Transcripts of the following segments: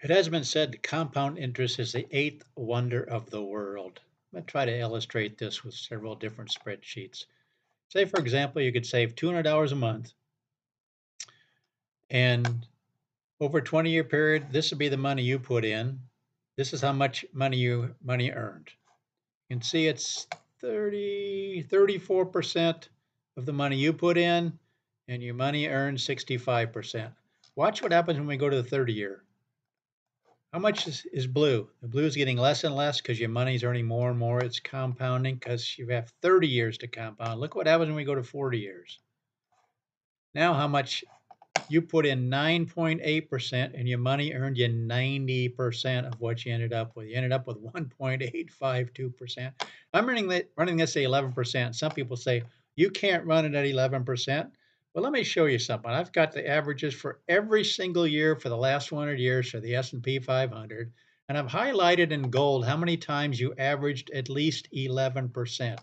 It has been said that compound interest is the eighth wonder of the world. I'm going to try to illustrate this with several different spreadsheets. Say, for example, you could save $200 a month, and over a 20-year period, this would be the money you put in. This is how much money earned. You can see it's 34% of the money you put in, and your money earned 65%. Watch what happens when we go to the 30-year. How much is blue? The blue is getting less and less because your money's earning more and more. It's compounding because you have 30 years to compound. Look what happens when we go to 40 years. Now, how much you put in 9.8% and your money earned you 90% of what you ended up with. You ended up with 1.852%. I'm running this at 11%. Some people say, you can't run it at 11%. Well, let me show you something. I've got the averages for every single year for the last 100 years for the S&P 500, and I've highlighted in gold how many times you averaged at least 11%.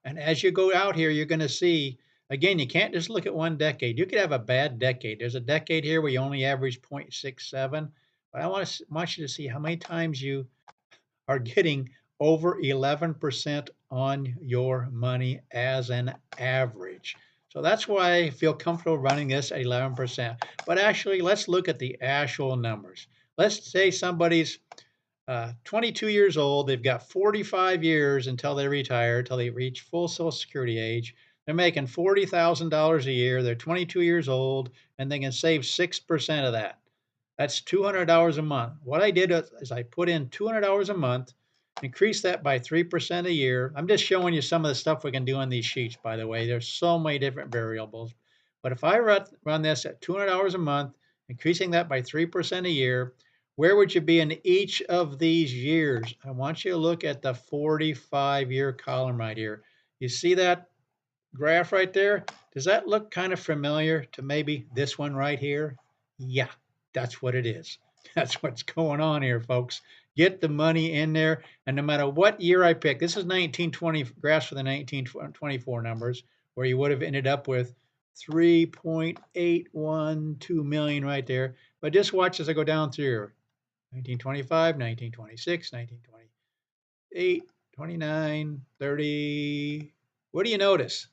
And as you go out here, you're going to see, again, you can't just look at one decade. You could have a bad decade. There's a decade here where you only average 0.67, but I want you to see how many times you are getting over 11% on your money as an average. So that's why I feel comfortable running this at 11%. But actually, let's look at the actual numbers. Let's say somebody's 22 years old. They've got 45 years until they retire, until they reach full Social Security age. They're making $40,000 a year. They're 22 years old, and they can save 6% of that. That's $200 a month. What I did is I put in $200 a month, increase that by 3% a year. I'm just showing you some of the stuff we can do on these sheets, by the way. There's so many different variables. But if I run this at $200 a month, increasing that by 3% a year, where would you be in each of these years? I want you to look at the 45-year column right here. You see that graph right there? Does that look kind of familiar to maybe this one right here? Yeah, that's what it is. That's what's going on here, folks. Get the money in there, and no matter what year I pick, this is 1920 graphs for the 1924 numbers, where you would have ended up with 3.812 million right there. But just watch as I go down through here. 1925, 1926, 1928, 29, 30. What do you notice?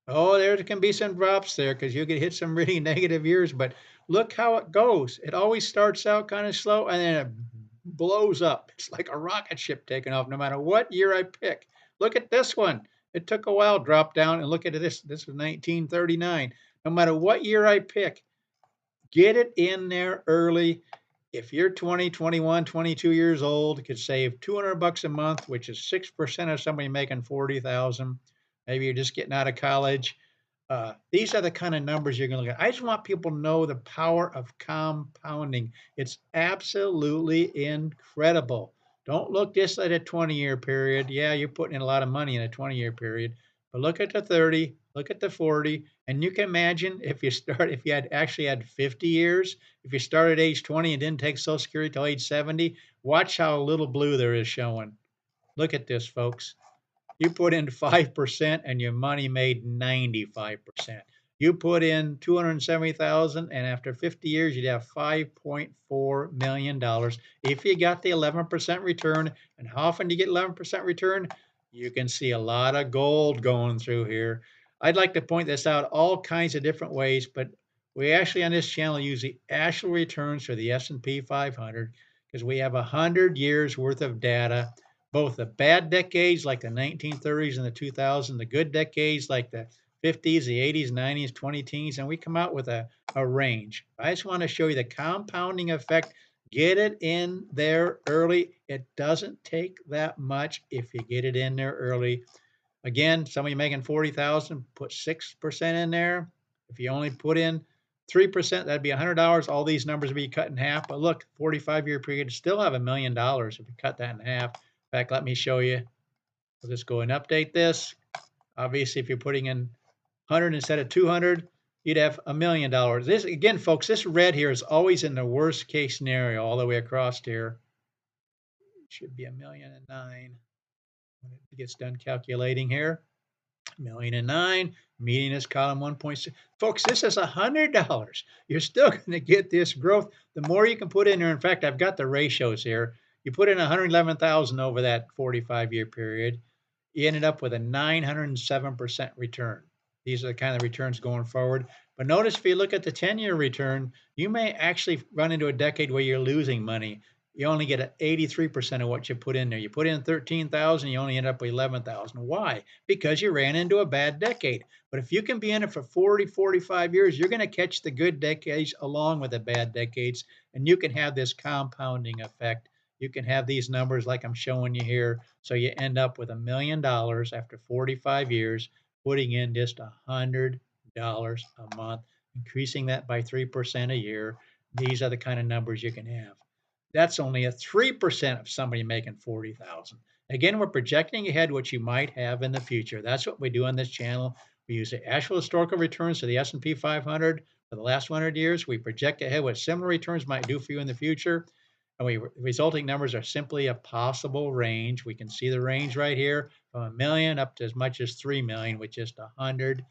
Oh, there can be some drops there because you could hit some really negative years, but look how it goes. It always starts out kind of slow and then it blows up. It's like a rocket ship taking off no matter what year I pick. Look at this one. It took a while, drop down, and look at this. This was 1939. No matter what year I pick, get it in there early. If you're 20, 21, 22 years old, you could save $200 a month, which is 6% of somebody making 40,000. Maybe you're just getting out of college. These are the kind of numbers you're going to look at. I just want people to know the power of compounding. It's absolutely incredible. Don't look just at a 20-year period. Yeah, you're putting in a lot of money in a 20-year period, but look at the 30, look at the 40, and you can imagine if you had actually had 50 years, if you started at age 20 and didn't take Social Security till age 70, watch how little blue there is showing. Look at this, folks. You put in 5% and your money made 95%. You put in 270,000 and after 50 years you'd have $5.4 million if you got the 11% return. And how often do you get 11% return? You can see a lot of gold going through here. I'd like to point this out all kinds of different ways, but we actually on this channel use the actual returns for the S&P 500 because we have 100 years worth of data, both the bad decades like the 1930s and the 2000s, the good decades like the 50s, the 80s, 90s, 20 teens, and we come out with a range. I just want to show you the compounding effect. Get it in there early. It doesn't take that much if you get it in there early. Again, somebody making 40,000, put 6% in there. If you only put in 3%, that'd be $100. All these numbers would be cut in half. But look, 45-year period, still have $1 million if you cut that in half. In fact, let me show you. We'll just go and update this. Obviously, if you're putting in 100 instead of 200, you'd have $1 million. This, again, folks, this red here is always in the worst case scenario all the way across here. It should be 1,000,009 when it gets done calculating here. 1,000,009, meeting this column 1.6. Folks, this is $100. You're still going to get this growth. The more you can put in there, in fact, I've got the ratios here. You put in 111,000 over that 45-year period, you ended up with a 907% return. These are the kind of returns going forward. But notice if you look at the 10-year return, you may actually run into a decade where you're losing money. You only get 83% of what you put in there. You put in 13,000, you only end up with 11,000. Why? Because you ran into a bad decade. But if you can be in it for 40, 45 years, you're going to catch the good decades along with the bad decades, and you can have this compounding effect. You can have these numbers like I'm showing you here. So you end up with $1,000,000 after 45 years, putting in just $100 a month, increasing that by 3% a year. These are the kind of numbers you can have. That's only a 3% of somebody making 40,000. Again, we're projecting ahead what you might have in the future. That's what we do on this channel. We use the actual historical returns to the S&P 500 for the last 100 years. We project ahead what similar returns might do for you in the future. And resulting numbers are simply a possible range. We can see the range right here from a million up to as much as 3 million with just $100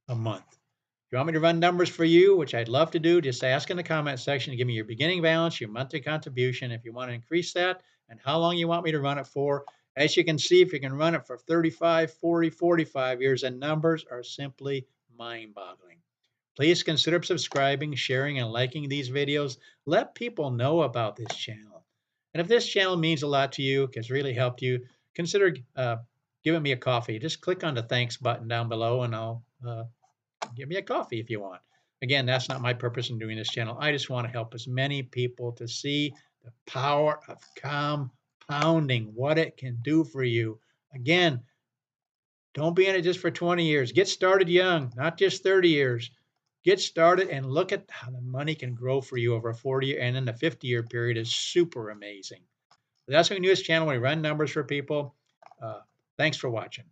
a month. If you want me to run numbers for you, which I'd love to do, just ask in the comment section to give me your beginning balance, your monthly contribution, if you want to increase that, and how long you want me to run it for. As you can see, if you can run it for 35, 40, 45 years, the numbers are simply mind-boggling. Please consider subscribing, sharing, and liking these videos. Let people know about this channel. And if this channel means a lot to you, has really helped you, consider giving me a coffee. Just click on the thanks button down below and I'll give me a coffee if you want. Again, that's not my purpose in doing this channel. I just want to help as many people to see the power of compounding, what it can do for you. Again, don't be in it just for 20 years. Get started young, not just 30 years. Get started and look at how the money can grow for you over a 40-year and then the 50-year period is super amazing. That's what we do this channel. We run numbers for people. Thanks for watching.